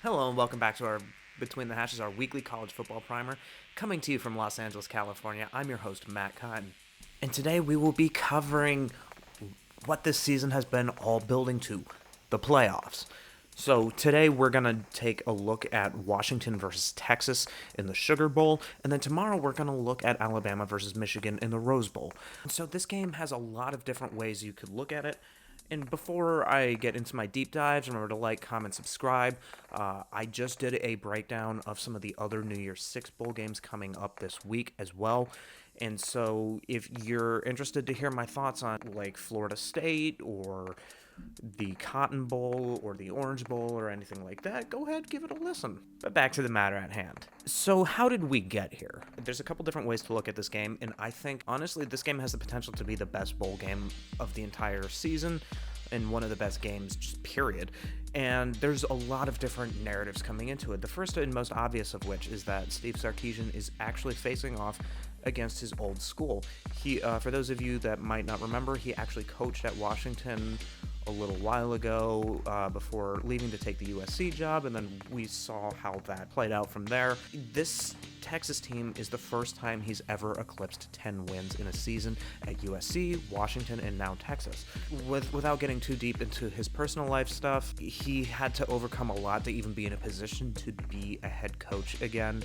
Hello and welcome back to our Between the Hashes, our weekly college football primer, coming to you from Los Angeles, California. I'm your host, Matt Cotton. And today we will be covering what this season has been all building to, the playoffs. So today we're going to take a look at Washington versus Texas in the Sugar Bowl, and then tomorrow we're going to look at Alabama versus Michigan in the Rose Bowl. So this game has a lot of different ways you could look at it. And before I get into my deep dives, remember to like, comment, subscribe. I just did a breakdown of some of the other New Year's Six bowl games coming up this week as well. And so if you're interested to hear my thoughts on like Florida State or the Cotton Bowl or the Orange Bowl or anything like that, go ahead, give it a listen. But back to the matter at hand. So how did we get here? There's a couple different ways to look at this game, and I think, honestly, this game has the potential to be the best bowl game of the entire season and one of the best games, just period. And there's a lot of different narratives coming into it. The first and most obvious of which is that Steve Sarkisian is actually facing off against his old school. He, for those of you that might not remember, he actually coached at Washington a little while ago before leaving to take the USC job, and then we saw how that played out from there. This Texas team is the first time he's ever eclipsed 10 wins in a season at USC, Washington, and now Texas. Without getting too deep into his personal life stuff, he had to overcome a lot to even be in a position to be a head coach again.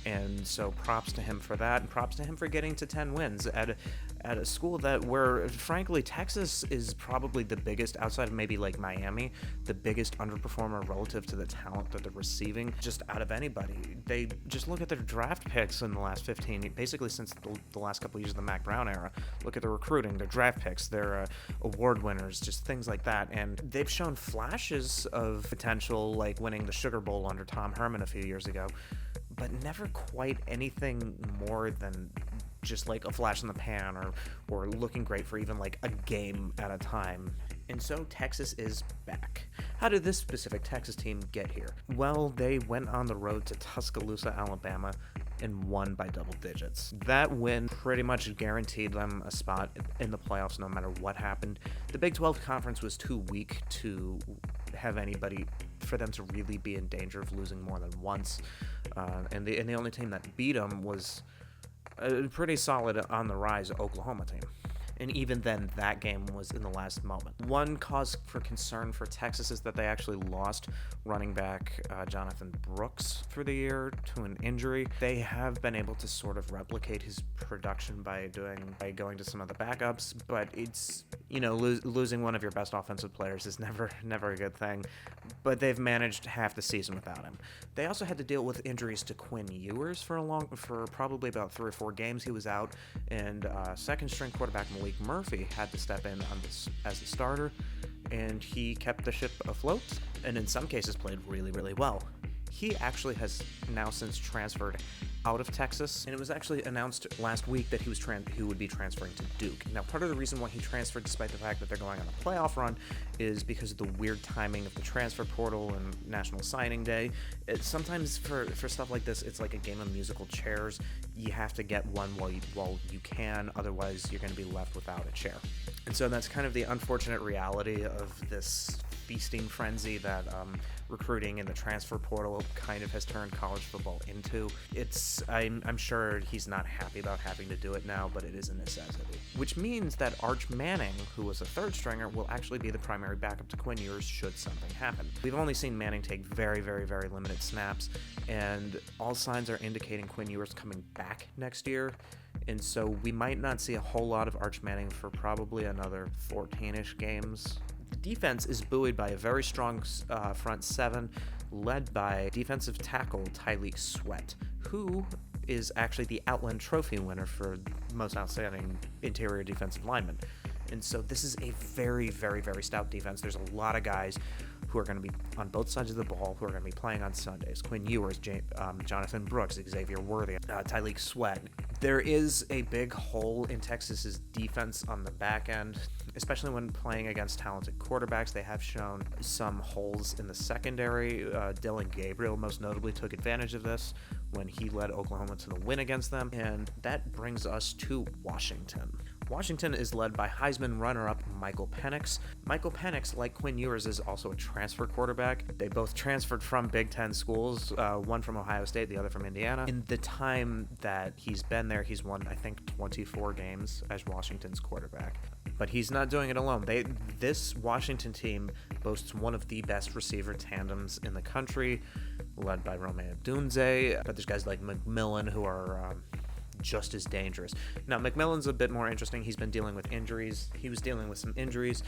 And so props to him for that, and props to him for getting to 10 wins at a school that where, frankly, Texas is probably the biggest, outside of maybe like Miami, the biggest underperformer relative to the talent that they're receiving just out of anybody. They just look at their draft picks in the last 15, basically since the last couple of years of the Mac Brown era. Look at their recruiting, their draft picks, their award winners, just things like that. And they've shown flashes of potential, like winning the Sugar Bowl under Tom Herman a few years ago, but never quite anything more than just like a flash in the pan or looking great for even like a game at a time. And so Texas is back. How did this specific Texas team get here? Well, they went on the road to Tuscaloosa, Alabama, and won by double digits. That win pretty much guaranteed them a spot in the playoffs no matter what happened. The Big 12 conference was too weak to have anybody for them to really be in danger of losing more than once. And the only team that beat them was a pretty solid on the rise Oklahoma team. And even then, that game was in the last moment. One cause for concern for Texas is that they actually lost running back Jonathan Brooks for the year to an injury. They have been able to sort of replicate his production by going to some of the backups, but it's, losing one of your best offensive players is never a good thing. But they've managed half the season without him. They also had to deal with injuries to Quinn Ewers for probably about 3 or 4 games. He was out, and second string quarterback Malik Murphy had to step in on this as a starter, and he kept the ship afloat, and in some cases played really, really well. He actually has now since transferred out of Texas, and it was actually announced last week that he would be transferring to Duke. Now, part of the reason why he transferred, despite the fact that they're going on a playoff run, is because of the weird timing of the transfer portal and National Signing Day. Sometimes for stuff like this, it's like a game of musical chairs. You have to get one while you can, otherwise you're going to be left without a chair. And so that's kind of the unfortunate reality of this feasting frenzy that recruiting and the transfer portal kind of has turned college football into. I'm sure he's not happy about having to do it now, but it is a necessity. Which means that Arch Manning, who was a third stringer, will actually be the primary backup to Quinn Ewers should something happen. We've only seen Manning take very, very, very limited snaps, and all signs are indicating Quinn Ewers coming back next year. And so we might not see a whole lot of Arch Manning for probably another 14-ish games. The defense is buoyed by a very strong front seven, led by defensive tackle Tyleek Sweat, who is actually the Outland Trophy winner for most outstanding interior defensive lineman. And so this is a very, very, very stout defense. There's a lot of guys who are going to be on both sides of the ball, who are going to be playing on Sundays. Quinn Ewers, Jonathan Brooks, Xavier Worthy, Tyleek Sweat. There is a big hole in Texas's defense on the back end, especially when playing against talented quarterbacks. They have shown some holes in the secondary. Dillon Gabriel most notably took advantage of this when he led Oklahoma to the win against them. And that brings us to Washington. Washington is led by Heisman runner-up Michael Penix. Michael Penix, like Quinn Ewers, is also a transfer quarterback. They both transferred from Big Ten schools, one from Ohio State, the other from Indiana. In the time that he's been there, he's won, I think, 24 games as Washington's quarterback. But he's not doing it alone. This Washington team boasts one of the best receiver tandems in the country, led by Romeo Dunze. But there's guys like McMillan who are just as dangerous. Now, McMillan's a bit more interesting. He's been dealing with injuries. He was dealing with some injuries,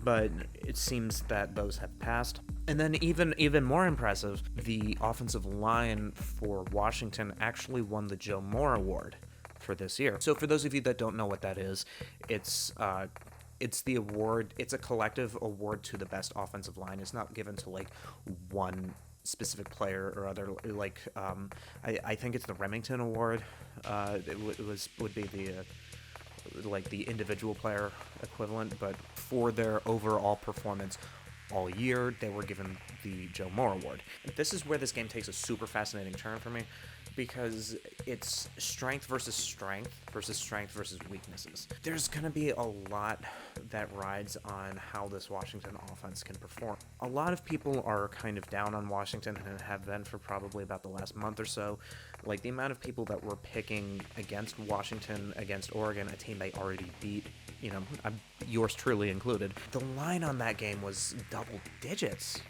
but it seems that those have passed. And then even more impressive, the offensive line for Washington actually won the Joe Moore Award for this year. So for those of you that don't know what that is, it's the award. It's a collective award to the best offensive line. It's not given to like one specific player or other. Like I think it's the Remington Award. Would be the individual player equivalent, but for their overall performance all year, they were given the Joe Moore Award. This is where this game takes a super fascinating turn for me, because it's strength versus strength versus weaknesses. There's going to be a lot that rides on how this Washington offense can perform. A lot of people are kind of down on Washington and have been for probably about the last month or so. Like the amount of people that were picking against Washington, against Oregon, a team they already beat, yours truly included. The line on that game was double digits.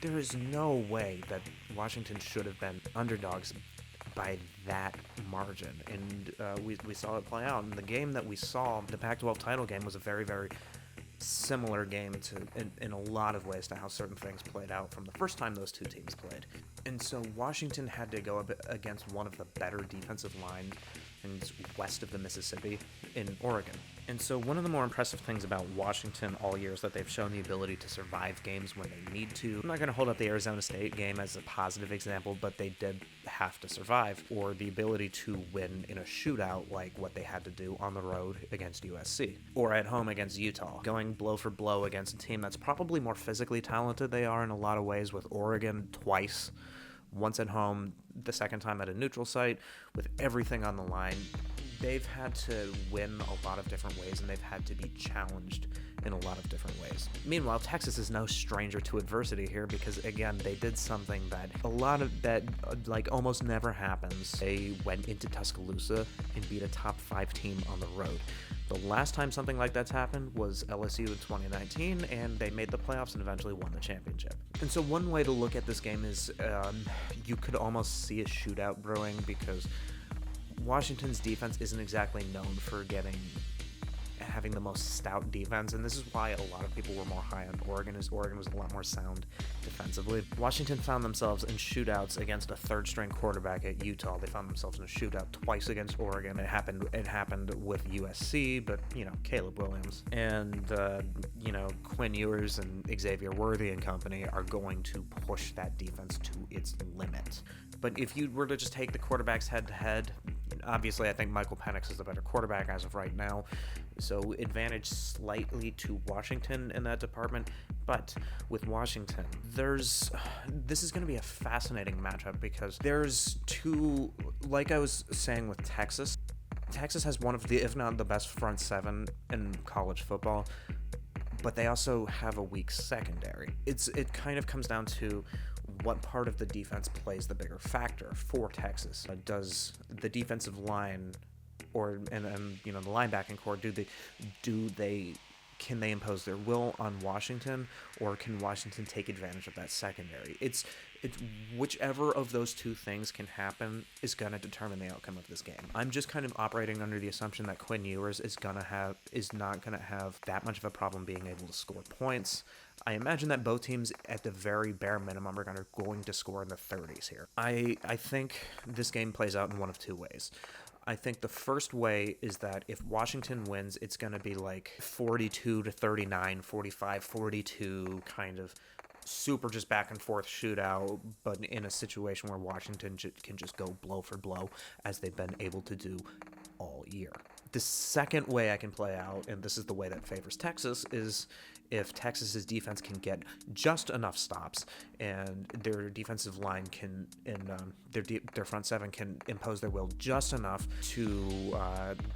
There is no way that Washington should have been underdogs by that margin, and we saw it play out. And the game that we saw, the Pac-12 title game, was a very, very similar game in a lot of ways to how certain things played out from the first time those two teams played. And so Washington had to go against one of the better defensive lines west of the Mississippi in Oregon. And so one of the more impressive things about Washington all year is that they've shown the ability to survive games when they need to. I'm not going to hold up the Arizona State game as a positive example, but they did have to survive, or the ability to win in a shootout like what they had to do on the road against USC, or at home against Utah, going blow for blow against a team that's probably more physically talented they are in a lot of ways, with Oregon twice, once at home, the second time at a neutral site, with everything on the line. They've had to win a lot of different ways, and they've had to be challenged in a lot of different ways. Meanwhile, Texas is no stranger to adversity here, because again, they did something that almost never happens. They went into Tuscaloosa and beat a top 5 team on the road. The last time something like that's happened was LSU in 2019, and they made the playoffs and eventually won the championship. And so one way to look at this game is you could almost see a shootout brewing, because Washington's defense isn't exactly known for having the most stout defense, and this is why a lot of people were more high on Oregon, as Oregon was a lot more sound defensively. Washington found themselves in shootouts against a third-string quarterback at Utah. They found themselves in a shootout twice against Oregon. It happened with USC, but Caleb Williams and Quinn Ewers and Xavier Worthy and company are going to push that defense to its limit. But if you were to just take the quarterbacks head-to-head, obviously I think Michael Penix is the better quarterback as of right now, so advantage slightly to Washington in that department. But with Washington, this is going to be a fascinating matchup, because there's two, like I was saying with Texas has one of the, if not the best front seven in college football, but they also have a weak secondary. It kind of comes down to what part of the defense plays the bigger factor for Texas. Does the defensive line and the linebacking core, can they impose their will on Washington, or can Washington take advantage of that secondary? It's whichever of those two things can happen is going to determine the outcome of this game. I'm just kind of operating under the assumption that Quinn Ewers is not going to have that much of a problem being able to score points. I imagine that both teams, at the very bare minimum, are going to score in the 30s here. I think this game plays out in one of two ways. I think the first way is that if Washington wins, it's going to be like 42-39, 45-42, kind of super just back and forth shootout, but in a situation where Washington can just go blow for blow, as they've been able to do all year. The second way I can play out, and this is the way that favors Texas, is if Texas's defense can get just enough stops and their defensive line can, and their front seven can impose their will just enough to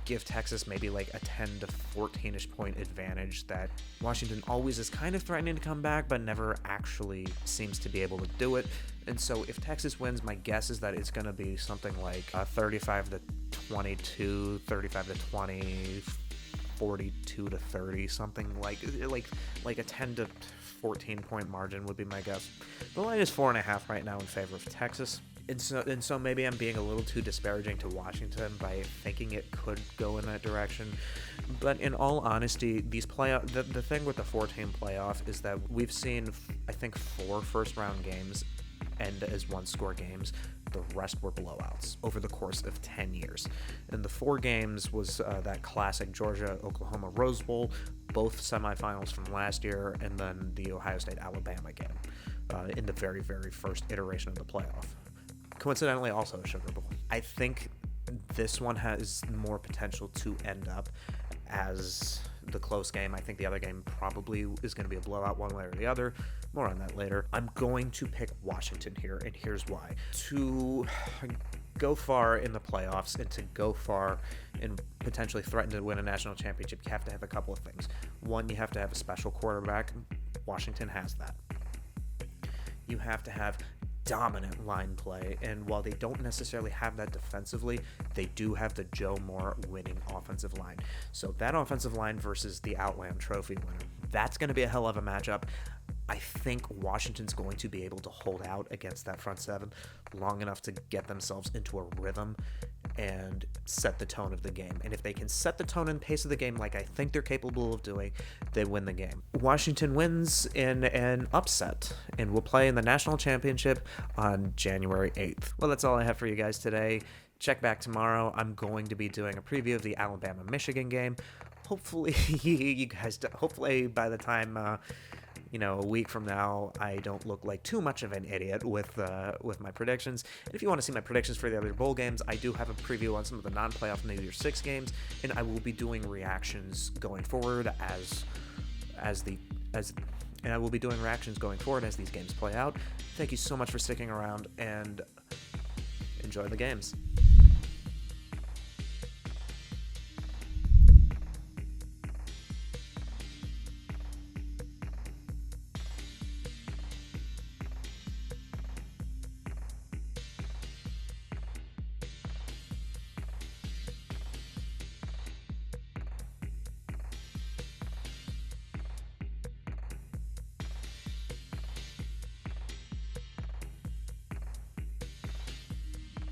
give Texas maybe like a 10 to 14-ish point advantage that Washington always is kind of threatening to come back, but never actually seems to be able to do it. And so if Texas wins, my guess is that it's going to be something like 35 to 22, 35 to 20, 42 to 30, something like a 10 to 14 point margin would be my guess. The line is 4.5 right now in favor of Texas. And so maybe I'm being a little too disparaging to Washington by thinking it could go in that direction. But in all honesty, these the thing with the 4-team playoff is that we've seen, I think, 4 first-round games end as one-score games. The rest were blowouts over the course of 10 years. And the 4 games was that classic Georgia-Oklahoma Rose Bowl, both semifinals from last year, and then the Ohio State-Alabama game in the very, very first iteration of the playoff. Coincidentally, also a Sugar Bowl. I think this one has more potential to end up as the close game. I think the other game probably is going to be a blowout one way or the other. More on that later. I'm going to pick Washington here, and here's why. To go far in the playoffs and to go far and potentially threaten to win a national championship, you have to have a couple of things. One, you have to have a special quarterback. Washington has that. You have to have dominant line play, and while they don't necessarily have that defensively, they do have the Joe Moore winning offensive line. So that offensive line versus the Outland Trophy winner, that's going to be a hell of a matchup. I think Washington's going to be able to hold out against that front seven long enough to get themselves into a rhythm and set the tone of the game. And if they can set the tone and pace of the game like I think they're capable of doing, they win the game. Washington wins in an upset and will play in the national championship on January 8th. Well, that's all I have for you guys today. Check back tomorrow. I'm going to be doing a preview of the Alabama-Michigan game. Hopefully, hopefully by the time a week from now, I don't look like too much of an idiot with my predictions. And if you want to see my predictions for the other bowl games, I do have a preview on some of the non-playoff New Year's 6 games, and I will be doing reactions going forward as these games play out. Thank you so much for sticking around, and enjoy the games.